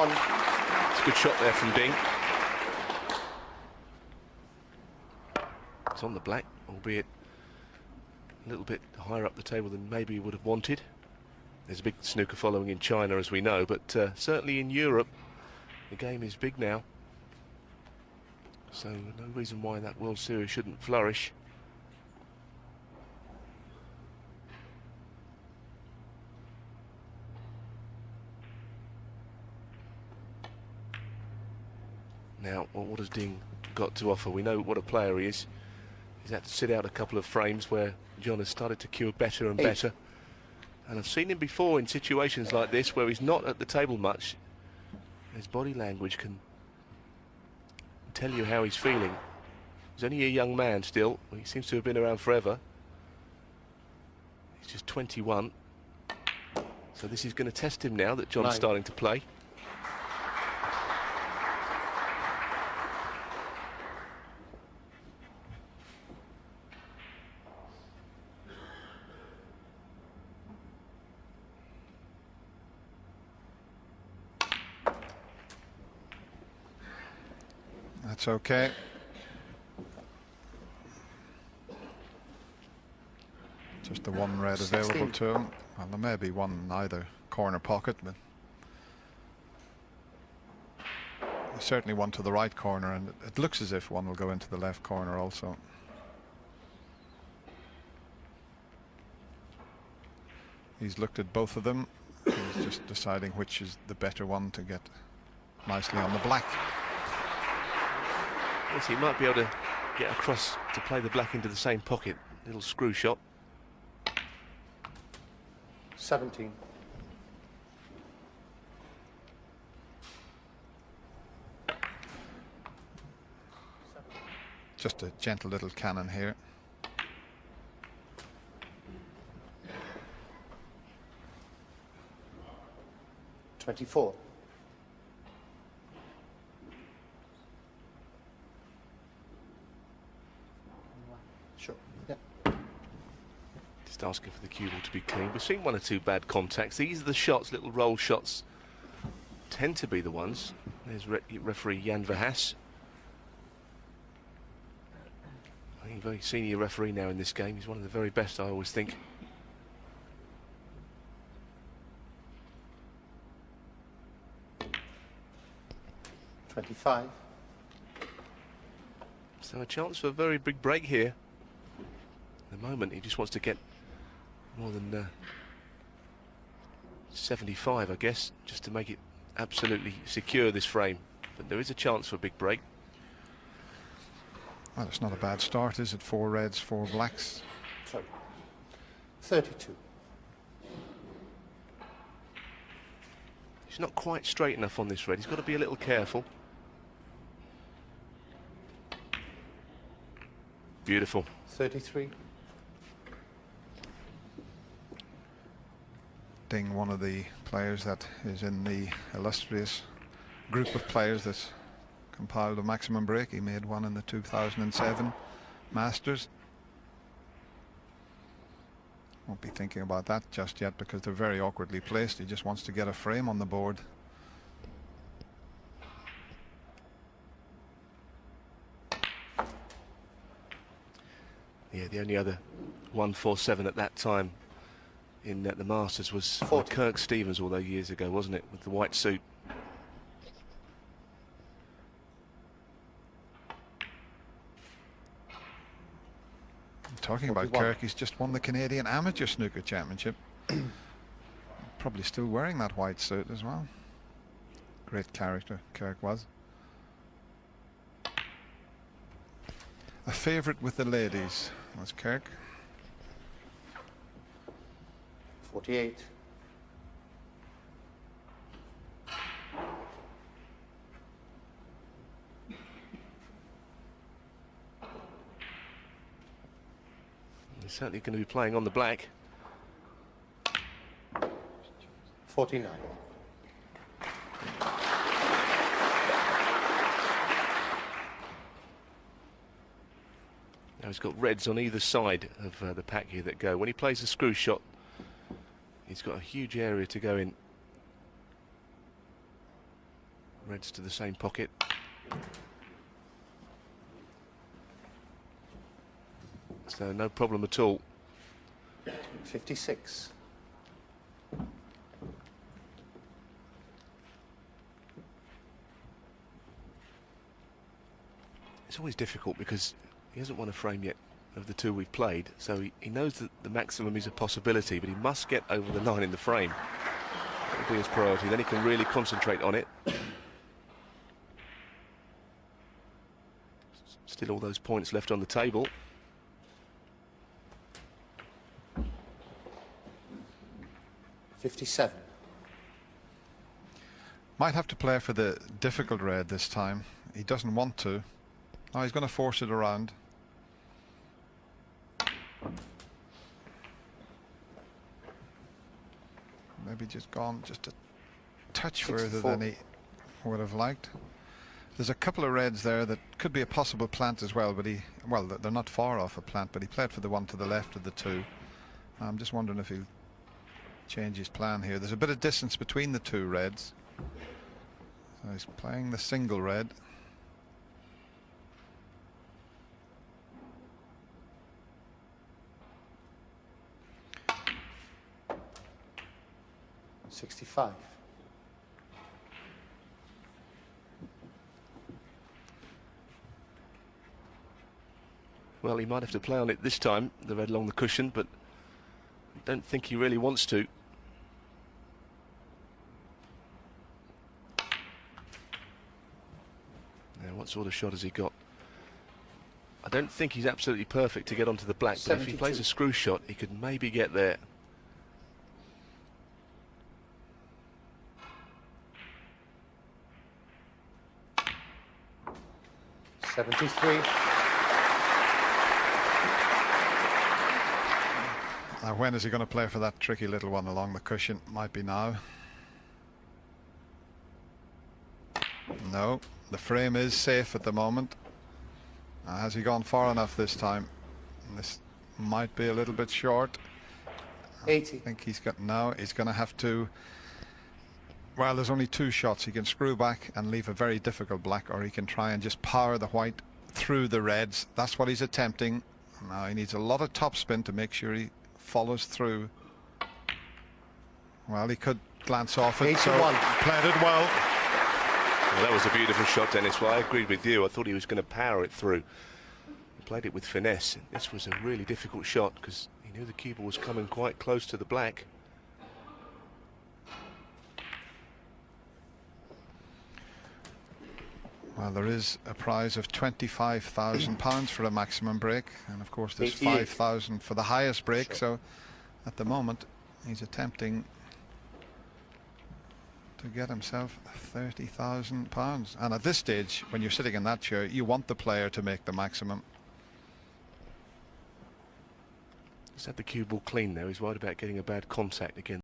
It's a good shot there from Ding. It's on the black, albeit a little bit higher up the table than maybe he would have wanted. There's a big snooker following in China, as we know, but certainly in Europe, the game is big now. So no reason why that World Series shouldn't flourish. Now, well, what has Ding got to offer? We know what a player he is. He's had to sit out a couple of frames where John has started to cue better and better. And I've seen him before in situations like this where he's not at the table much. His body language can tell you how he's feeling. He's only a young man still. He seems to have been around forever. He's just 21. So this is going to test him now that John's starting to play. That's okay. Just the one red available to him. Well, there may be one in either corner pocket, but there's certainly one to the right corner, and it looks as if one will go into the left corner also. He's looked at both of them. He's just deciding which is the better one to get nicely on the black. Yes, he might be able to get across to play the black into the same pocket. Little screw shot. 17. Just a gentle little cannon here. $24. Sure. Yeah. Just asking for the cue ball to be clean. We've seen one or two bad contacts. These are the shots, little roll shots, tend to be the ones. There's referee Jan Verhaas. I think a very senior referee now in this game. He's one of the very best, I always think. $25. So a chance for a very big break here. At the moment, he just wants to get more than 75, I guess, just to make it absolutely secure, this frame. But there is a chance for a big break. Well, it's not a bad start, is it? 4 reds, 4 blacks. Sorry. 32. He's not quite straight enough on this red. He's got to be a little careful. Beautiful. 33. Ding, one of the players that is in the illustrious group of players that compiled a maximum break. He made one in the 2007 Masters. Won't be thinking about that just yet because they're very awkwardly placed. He just wants to get a frame on the board. Yeah, the only other 147 at that time in the Masters was Kirk Stevens all those years ago, wasn't it, with the white suit. Talking about Kirk, he's just won the Canadian Amateur Snooker Championship. Probably still wearing that white suit as well. Great character, Kirk was. A favourite with the ladies was Kirk. 48. He's certainly going to be playing on the black. 49. Now he's got reds on either side of the pack here that go. When he plays a screw shot, he's got a huge area to go in. Reds to the same pocket. So no problem at all. 56. It's always difficult because he hasn't won a frame yet of the two we've played, so he knows that the maximum is a possibility, but he must get over the line in the frame. That will be his priority, then he can really concentrate on it. Still all those points left on the table. $57. Might have to play for the difficult red this time. He doesn't want to. Oh, he's going to force it around. Maybe just gone just a touch 64. further than he would have liked. There's a couple of reds there that could be a possible plant as well, but well, they're not far off a plant, but he played for the one to the left of the two. I'm just wondering if he'll change his plan here. There's a bit of distance between the two reds. So he's playing the single red. $65. Well, he might have to play on it this time, the red along the cushion, but I don't think he really wants to. Now, what sort of shot has he got? I don't think he's absolutely perfect to get onto the black, but if he 72. plays a screw shot, he could maybe get there. $73. Now, when is he going to play for that tricky little one along the cushion? Might be now. No, the frame is safe at the moment. Has he gone far enough this time? This might be a little bit short. 80. I think he's got now. He's going to have to. Well, there's only two shots. He can screw back and leave a very difficult black, or he can try and just power the white through the reds. That's what he's attempting. Now he needs a lot of topspin to make sure he follows through. Well, he could glance off it. 81. So played it well. Well, that was a beautiful shot, Dennis. Well, I agreed with you. I thought he was going to power it through. He played it with finesse. This was a really difficult shot because he knew the cue ball was coming quite close to the black. Well, there is a prize of £25,000 for a maximum break, and of course there's 88. £5,000 for the highest break. Sure. So at the moment he's attempting to get himself £30,000. And at this stage, when you're sitting in that chair, you want the player to make the maximum. He's had the cue ball clean there. He's worried about getting a bad contact again.